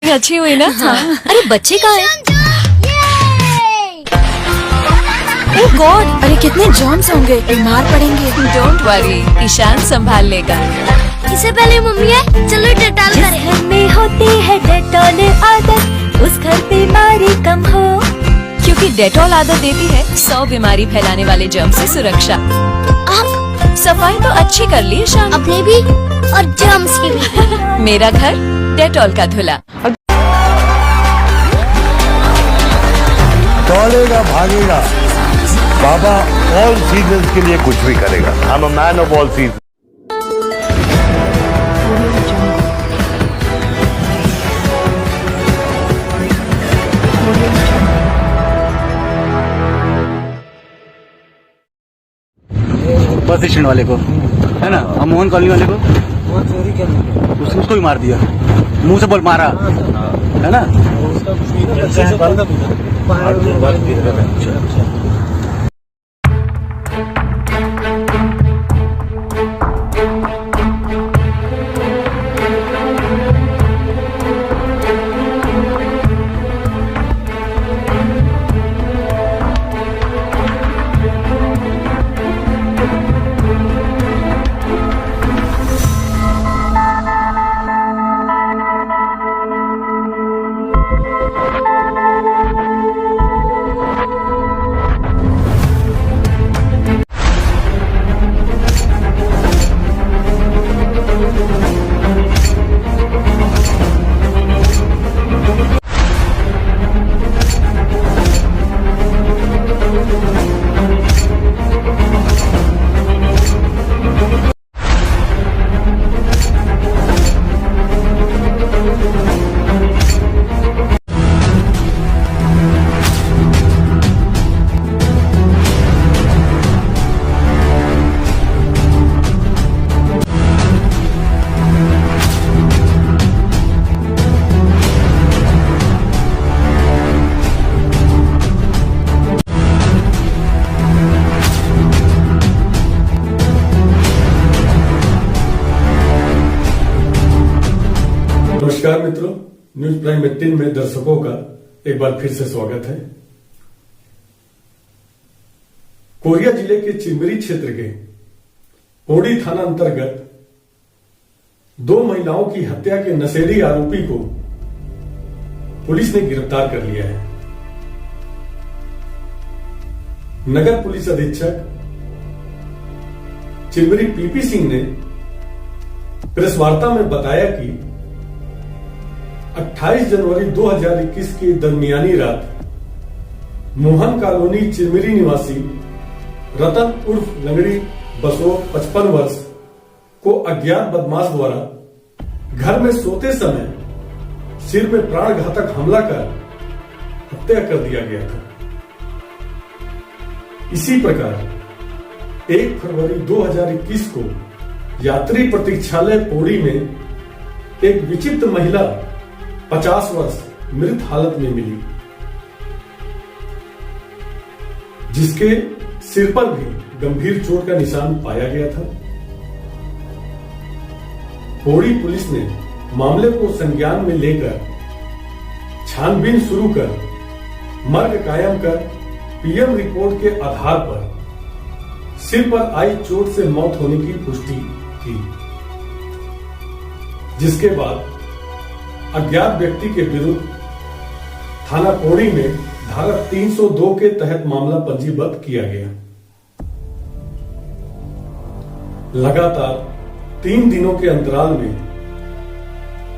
काफी अच्छी हुई ना। हाँ। अरे बच्चे कहाँ हैं? ओह गॉड, अरे कितने जर्म्स होंगे, बीमार पड़ेंगे। डोंट वरी, ईशान संभाल लेगा। इससे पहले मम्मी है, चलो डेटॉल जिस करें। घर में होती है डेटॉल आदत, उस घर बीमारी कम हो। क्योंकि डेटॉल आदत देती है 100 बीमारी फैलाने वाले जर्म से सुरक्षा। आप सफाई तो अच्छी कर ली ईशान। अपने भी और जर्म्स की भी। मेरा घर डेटॉल का धुला। दौड़ेगा भागेगा, बाबा ऑल सीजन्स के लिए कुछ भी करेगा। I am a man of all season. Bus stand वाले को है ना, और मोहन कॉलोनी वाले को चोरी करने उसको भी मार दिया, मुंह से बोल मारा है ना। नमस्कार मित्रों, न्यूज प्राइम 18 में दर्शकों का एक बार फिर से स्वागत है। कोरिया जिले के चिरमिरी क्षेत्र के पौड़ी थाना अंतर्गत 2 महिलाओं की हत्या के नशेड़ी आरोपी को पुलिस ने गिरफ्तार कर लिया है। नगर पुलिस अधीक्षक चिरमिरी पीपी सिंह ने प्रेस वार्ता में बताया कि 28 जनवरी 2021 की दरमियानी रात मोहन कॉलोनी चिरमिरी निवासी रतन उर्फ लंगड़ी बसो 55 वर्ष को अज्ञात बदमाश द्वारा घर में सोते समय सिर में प्राण घातक हमला कर हत्या कर दिया गया था। इसी प्रकार 1 फरवरी 2021 को यात्री प्रतीक्षालय पौड़ी में एक विचित्र महिला 50 वर्ष मृत हालत में मिली, जिसके सिर पर भी गंभीर चोट का निशान पाया गया था। पौड़ी पुलिस ने मामले को संज्ञान में लेकर छानबीन शुरू कर मर्ग कायम कर पीएम रिपोर्ट के आधार पर सिर पर आई चोट से मौत होने की पुष्टि की, जिसके बाद अज्ञात व्यक्ति के विरुद्ध थाना पौड़ी में धारा 302 के तहत मामला पंजीबद्ध किया गया। लगातार 3 दिनों के अंतराल में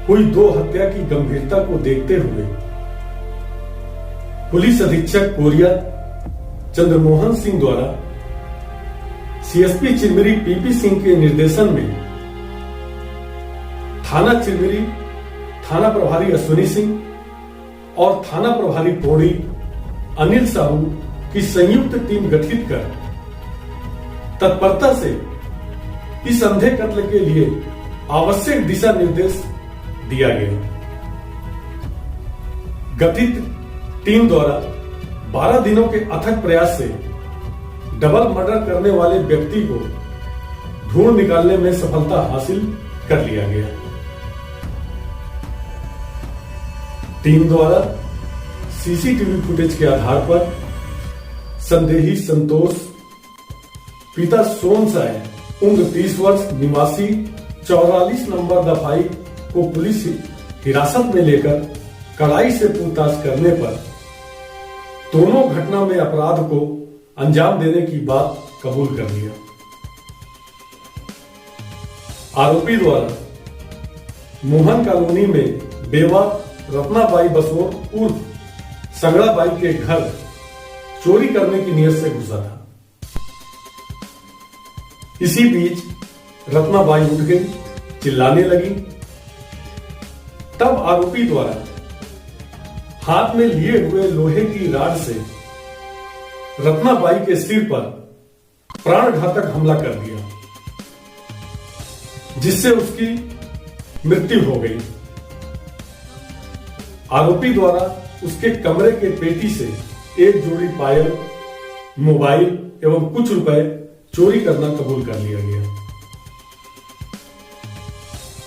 हुई 2 हत्या की गंभीरता को देखते हुए पुलिस अधीक्षक कोरिया चंद्रमोहन सिंह द्वारा सीएसपी चिरमिरी पीपी सिंह के निर्देशन में थाना चिरमिरी, थाना प्रभारी अश्विनी सिंह और थाना प्रभारी पौड़ी अनिल साहू की संयुक्त टीम गठित कर तत्परता से इस अंधे कत्ल के लिए आवश्यक दिशा निर्देश दिया गया। गठित टीम द्वारा 12 दिनों के अथक प्रयास से डबल मर्डर करने वाले व्यक्ति को ढूंढ निकालने में सफलता हासिल कर लिया गया। टीम द्वारा सीसीटीवी फुटेज के आधार पर संदेही संतोष पिता सोम साय उम्र 30 वर्ष निवासी 44 नंबर दफाई को पुलिस हिरासत में लेकर कड़ाई से पूछताछ करने पर दोनों घटना में अपराध को अंजाम देने की बात कबूल कर लिया। आरोपी द्वारा मोहन कॉलोनी में बेवा रत्नाबाई बसोर उर्फ संगड़ाबाई के घर चोरी करने की नीयत से घुसा था। इसी बीच रत्नाबाई उठ गई, चिल्लाने लगी। तब आरोपी द्वारा हाथ में लिए हुए लोहे की राड से रत्नाबाई के सिर पर प्राणघातक हमला कर दिया, जिससे उसकी मृत्यु हो गई। आरोपी द्वारा उसके कमरे के पेटी से एक जोड़ी पायल, मोबाइल एवं कुछ रुपए चोरी करना कबूल कर लिया गया।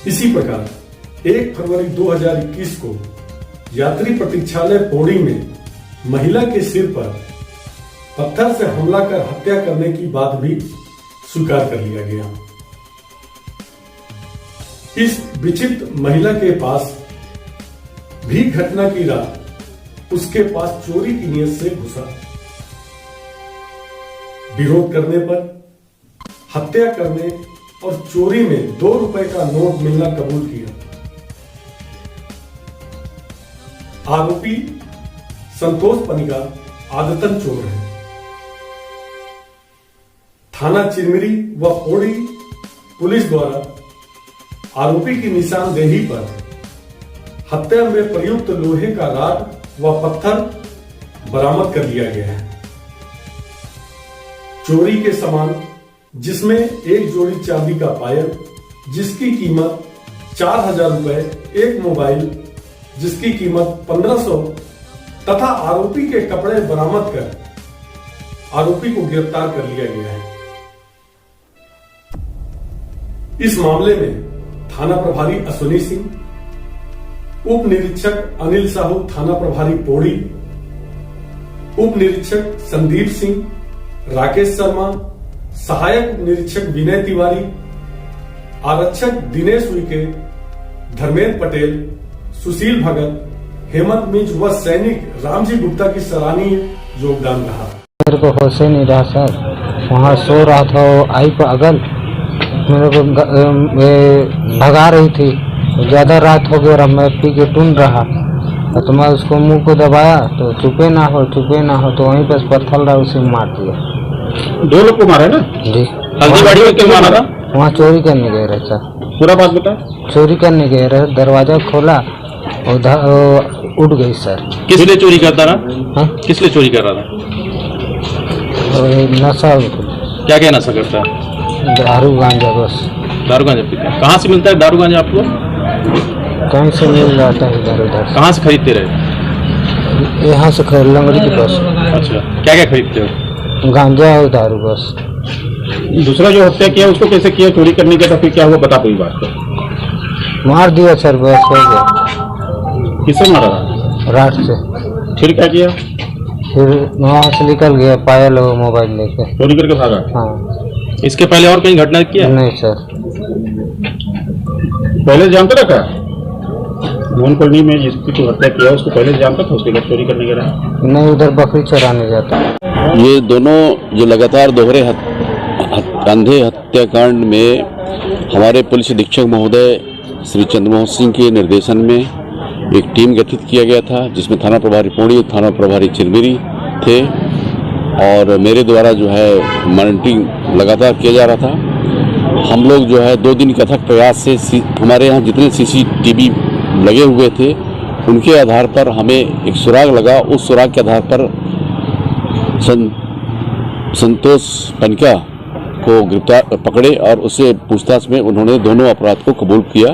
इसी प्रकार 1 फरवरी 2021 को यात्री प्रतीक्षालय पौड़ी में महिला के सिर पर पत्थर से हमला कर हत्या करने की बात भी स्वीकार कर लिया गया। इस विचित्र महिला के पास भी घटना की रात उसके पास चोरी की नीयत से घुसा। विरोध करने पर हत्या करने और चोरी में 2 रुपए का नोट मिलना कबूल किया। आरोपी संतोष पनिका आदतन चोर है। थाना चिरमिरी व पौड़ी पुलिस द्वारा आरोपी की निशानदेही पर हत्या में प्रयुक्त लोहे का राड व पत्थर बरामद कर लिया गया है। चोरी के सामान जिसमें एक जोड़ी चांदी का पायल जिसकी कीमत 4000 रुपए, एक मोबाइल जिसकी कीमत 1500 तथा आरोपी के कपड़े बरामद कर आरोपी को गिरफ्तार कर लिया गया है। इस मामले में थाना प्रभारी अश्विनी सिंह, उप निरीक्षक अनिल साहू थाना प्रभारी पौड़ी, उप निरीक्षक संदीप सिंह, राकेश शर्मा, सहायक उप निरीक्षक विनय तिवारी, आरक्षक दिनेश उइके, धर्मेंद्र पटेल, सुशील भगत, हेमंत मिंज व सैनिक रामजी गुप्ता की सराहनीय योगदान रहा। मेरे को होश ही नहीं रहा सर, वहाँ सो रहा था, वो आई पागल मेरे को भगा रही थी। ज्यादा रात हो गया और मैं पी के टून रहा तो मैं उसको मुंह को दबाया तो चुपे ना हो तो वहीं पर पत्थर रहा, उसे मार दिया। 2 लोग को मारा ना जी। हल्दीबाड़ी में क्यों मारा था? वहाँ चोरी करने गए रहे सर। पूरा बात बता। चोरी करने गए रहे, दरवाजा खोला उधर उठ गई सर। किस लिए चोरी करता रहा? किस लिए चोरी कर रहा था? नशा। क्या क्या नशा करता है? दारू गांजा बस। दारू गांजा पीता है? कहाँ से मिलता है दारू गांजा आपको? कहीं से मिल जाता है इधर उधर। कहाँ से खरीदते रहे? यहाँ से खरीद लंगड़ी के पास। अच्छा, क्या क्या खरीदते हो? गांजा और दारू बस। दूसरा जो हत्या किया उसको कैसे किया? चोरी करने के तो फिर क्या हुआ बता पूरी बात को। मार दिया सर, बस हो गया। किससे मारा था? रात से। फिर क्या किया? फिर वहाँ से निकल गया पायल और मोबाइल लेके। चोरी करके भागा? हाँ। इसके पहले और कहीं घटना किया? नहीं सर। पहले जानता था? मोहन कॉलोनी में जिसकी तो हत्या किया उसको पहले जानता था? उसके बाद चोरी करने गया? नहीं, उधर बकरी चराने जाता। ये दोनों जो लगातार दोहरे अंधे हत्याकांड में हमारे पुलिस अधीक्षक महोदय श्री चंद्रमोहन सिंह के निर्देशन में एक टीम गठित किया गया था, जिसमें थाना प्रभारी पौड़ी, थाना प्रभारी चिरमिरी थे और मेरे द्वारा जो है मॉनिटरिंग लगातार किया जा रहा था। हम लोग जो है 2 दिन के अथक प्रयास से हमारे यहाँ जितने सीसीटीवी लगे हुए थे उनके आधार पर हमें एक सुराग लगा। उस सुराग के आधार पर संतोष पनिका को गिरफ्तार पकड़े और उससे पूछताछ में उन्होंने दोनों अपराध को कबूल किया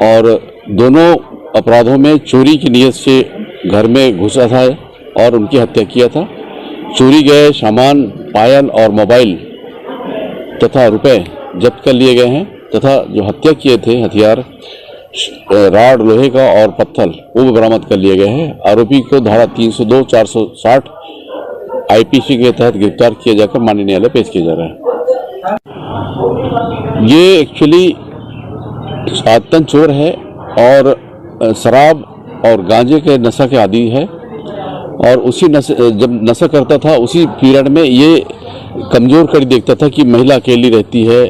और दोनों अपराधों में चोरी की नीयत से घर में घुसा था और उनकी हत्या किया था। चोरी गए सामान, पायल और मोबाइल तथा रुपए जब्त कर लिए गए हैं तथा जो हत्या किए थे हथियार राड लोहे का और पत्थर वो भी बरामद कर लिए गए हैं। आरोपी को धारा 302, 460 आईपीसी के तहत गिरफ्तार किया जाकर माननीय न्यायालय पेश किया जा रहा है। ये एक्चुअली आदतन चोर है और शराब और गांजे के नशा के आदी है और उसी जब नशा करता था उसी पीरियड में ये कमजोर कड़ी देखता था कि महिला अकेली रहती है,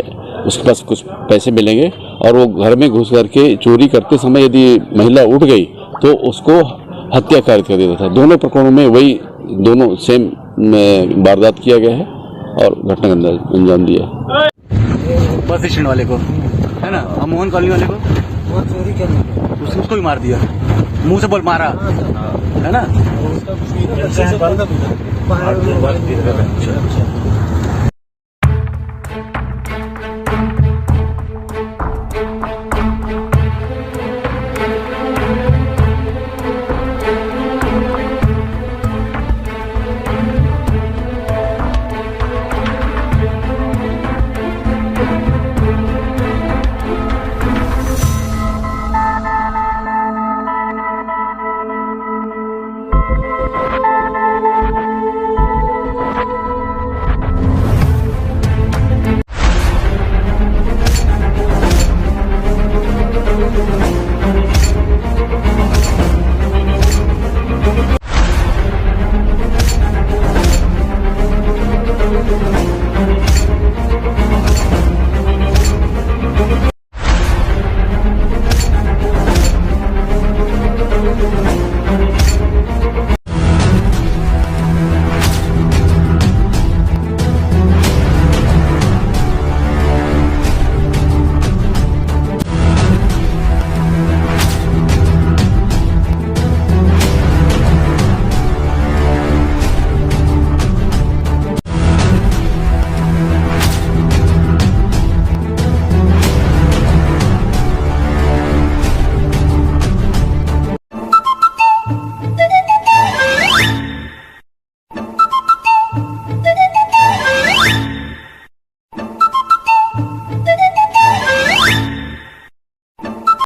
उसके पास कुछ पैसे मिलेंगे और वो घर में घुस करके चोरी करते समय यदि महिला उठ गई तो उसको हत्या कारित कर देता था। दोनों प्रकरणों में वही दोनों सेम वारदात किया गया है और घटना का अंजाम दिया। बस स्टैंड वाले को है ना, और मोहन कॉलोनी वाले को वो चोरी करने उसको भी मार दिया, मुंह से बोल मारा है ना।